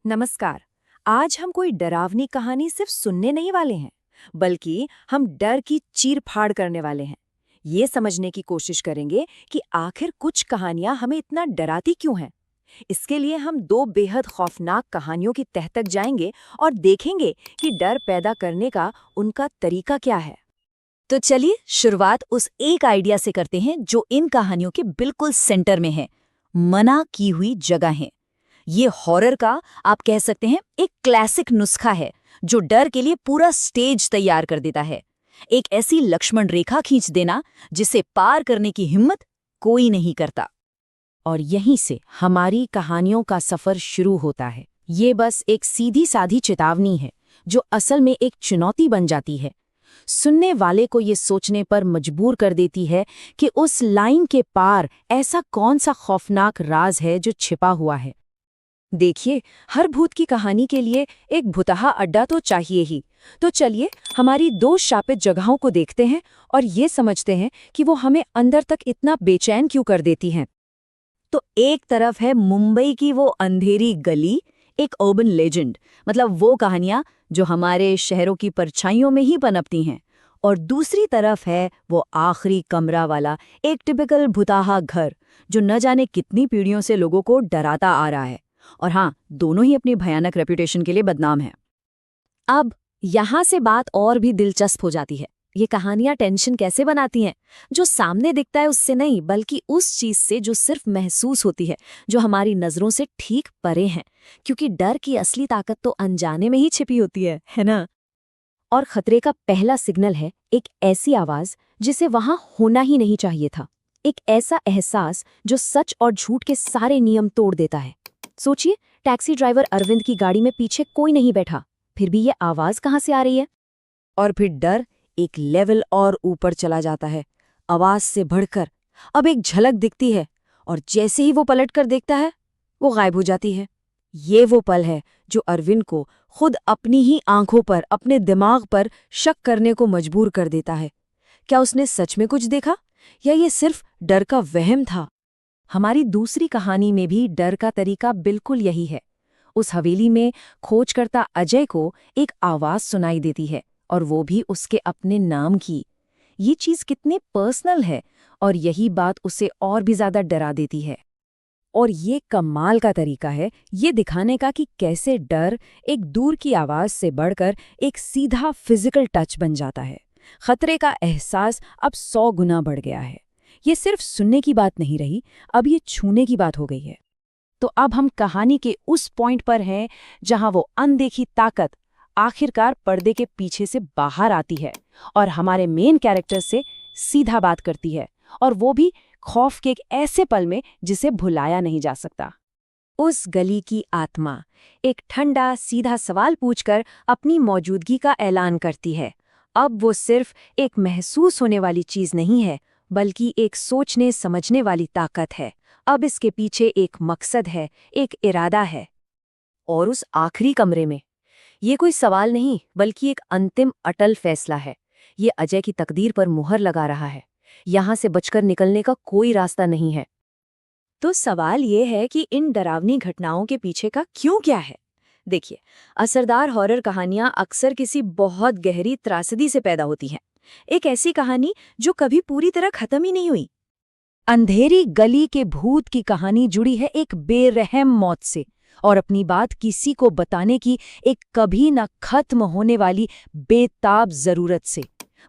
नमस्कार। आज हम कोई डरावनी कहानी सिर्फ सुनने नहीं वाले हैं, बल्कि हम डर की चीर-फाड़ करने वाले हैं। ये समझने की कोशिश करेंगे कि आखिर कुछ कहानियां हमें इतना डराती क्यों हैं। इसके लिए हम दो बेहद खौफनाक कहानियों की तह तक जाएंगे और देखेंगे कि डर पैदा करने का उनका तरीका क्या है। तो चलिए शुरुआत उस एक आइडिया से करते हैं जो इन कहानियों के बिल्कुल सेंटर में है। मना की हुई जगहें। ये हॉरर का आप कह सकते हैं एक क्लासिक नुस्खा है जो डर के लिए पूरा स्टेज तैयार कर देता है। एक ऐसी लक्ष्मण रेखा खींच देना जिसे पार करने की हिम्मत कोई नहीं करता। और यहीं से हमारी कहानियों का सफर शुरू होता है। ये बस एक सीधी साधी चेतावनी है जो असल में एक चुनौती बन जाती है। सुनने वाले को ये सोचने पर मजबूर कर देती है कि उस लाइन के पार ऐसा कौन सा खौफनाक राज है जो छिपा हुआ है। देखिए, हर भूत की कहानी के लिए एक भुतहा अड्डा तो चाहिए ही। तो चलिए हमारी दो शापित जगहों को देखते हैं और ये समझते हैं कि वो हमें अंदर तक इतना बेचैन क्यों कर देती हैं। तो एक तरफ है मुंबई की वो अंधेरी गली, एक अर्बन लेजेंड, मतलब वो कहानियां जो हमारे शहरों की परछाइयों में ही पनपती हैं। और दूसरी तरफ है वो आखिरी कमरा वाला एक टिपिकल भुताहा घर जो न जाने कितनी पीढ़ियों से लोगों को डराता आ रहा है। और हाँ, दोनों ही अपनी भयानक रेपुटेशन के लिए बदनाम हैं। अब यहाँ से बात और भी दिलचस्प हो जाती है। ये कहानियां टेंशन कैसे बनाती हैं? जो सामने दिखता है उससे नहीं, बल्कि उस चीज से जो सिर्फ महसूस होती है, जो हमारी नजरों से ठीक परे हैं। क्योंकि डर की असली ताकत तो अनजाने में ही छिपी होती है ना? और खतरे का पहला सिग्नल है एक ऐसी आवाज जिसे वहां होना ही नहीं चाहिए था। एक ऐसा एहसास जो सच और झूठ के सारे नियम तोड़ देता है। सोचिए, टैक्सी ड्राइवर अरविंद की गाड़ी में पीछे कोई नहीं बैठा, फिर भी ये आवाज कहाँ से आ रही है? और फिर डर एक लेवल और ऊपर चला जाता है। आवाज से बढ़कर अब एक झलक दिखती है, और जैसे ही वो पलटकर देखता है, वो गायब हो जाती है। ये वो पल है जो अरविंद को खुद अपनी ही आंखों पर, अपने दिमाग पर शक करने को मजबूर कर देता है। क्या उसने सच में कुछ देखा, या ये सिर्फ डर का वहम था? हमारी दूसरी कहानी में भी डर का तरीका बिल्कुल यही है। उस हवेली में खोजकर्ता अजय को एक आवाज सुनाई देती है, और वो भी उसके अपने नाम की। ये चीज कितनी पर्सनल है, और यही बात उसे और भी ज्यादा डरा देती है। और ये कमाल का तरीका है ये दिखाने का कि कैसे डर एक दूर की आवाज से बढ़कर एक सीधा फिजिकल टच बन जाता है। खतरे का एहसास अब 100 गुना बढ़ गया है। ये सिर्फ सुनने की बात नहीं रही, अब ये छूने की बात हो गई है। तो अब हम कहानी के उस पॉइंट पर हैं जहां वो अनदेखी ताकत आखिरकार पर्दे के पीछे से बाहर आती है और हमारे मेन कैरेक्टर से सीधा बात करती है, और वो भी खौफ के एक ऐसे पल में जिसे भुलाया नहीं जा सकता। उस गली की आत्मा एक ठंडा सीधा सवाल पूछकर अपनी मौजूदगी का ऐलान करती है। अब वो सिर्फ एक महसूस होने वाली चीज नहीं है, बल्कि एक सोचने समझने वाली ताकत है। अब इसके पीछे एक मकसद है, एक इरादा है। और उस आखिरी कमरे में ये कोई सवाल नहीं, बल्कि एक अंतिम अटल फैसला है। ये अजय की तकदीर पर मुहर लगा रहा है। यहाँ से बचकर निकलने का कोई रास्ता नहीं है। तो सवाल ये है कि इन डरावनी घटनाओं के पीछे का क्यों क्या है? देखिए, असरदार हॉरर कहानियां अक्सर किसी बहुत गहरी त्रासदी से पैदा होती हैं। एक ऐसी कहानी जो कभी पूरी तरह खत्म ही नहीं हुई। अंधेरी गली के भूत की कहानी जुड़ी है एक बेरहम मौत से, और अपनी बात किसी को बताने की एक कभी न खत्म होने वाली बेताब जरूरत से।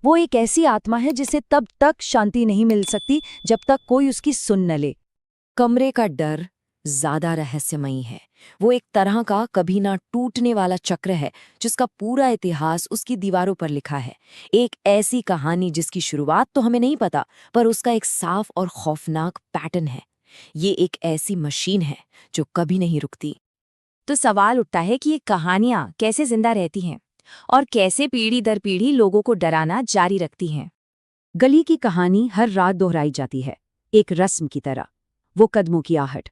वो एक ऐसी आत्मा है जिसे तब तक शांति नहीं मिल सकती जब तक कोई उसकी सुन न ले। कमरे का डर ज्यादा रहस्यमयी है। वो एक तरह का कभी ना टूटने वाला चक्र है जिसका पूरा इतिहास उसकी दीवारों पर लिखा है। एक ऐसी कहानी जिसकी शुरुआत तो हमें नहीं पता, पर उसका एक साफ और खौफनाक पैटर्न है। ये एक ऐसी मशीन है जो कभी नहीं रुकती। तो सवाल उठता है कि ये कहानियां कैसे जिंदा रहती हैं और कैसे पीढ़ी दर पीढ़ी लोगों को डराना जारी रखती हैं। गली की कहानी हर रात दोहराई जाती है, एक रस्म की तरह। वो कदमों की आहट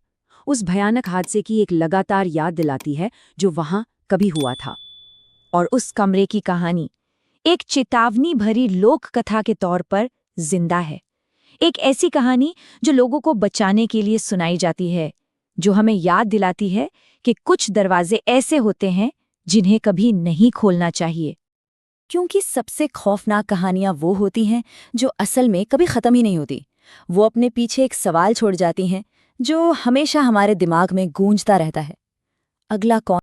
उस भयानक हादसे की एक लगातार याद दिलाती है जो वहां कभी हुआ था। और उस कमरे की कहानी एक चेतावनी भरी लोक कथा के तौर पर जिंदा है। एक ऐसी कहानी जो लोगों को बचाने के लिए सुनाई जाती है, जो हमें याद दिलाती है कि कुछ दरवाजे ऐसे होते हैं जिन्हें कभी नहीं खोलना चाहिए। क्योंकि सबसे खौफनाक कहानियां वो होती हैं जो असल में कभी ख़त्म ही नहीं होती। वो अपने पीछे एक सवाल छोड़ जाती हैं जो हमेशा हमारे दिमाग में गूंजता रहता है, अगला कौन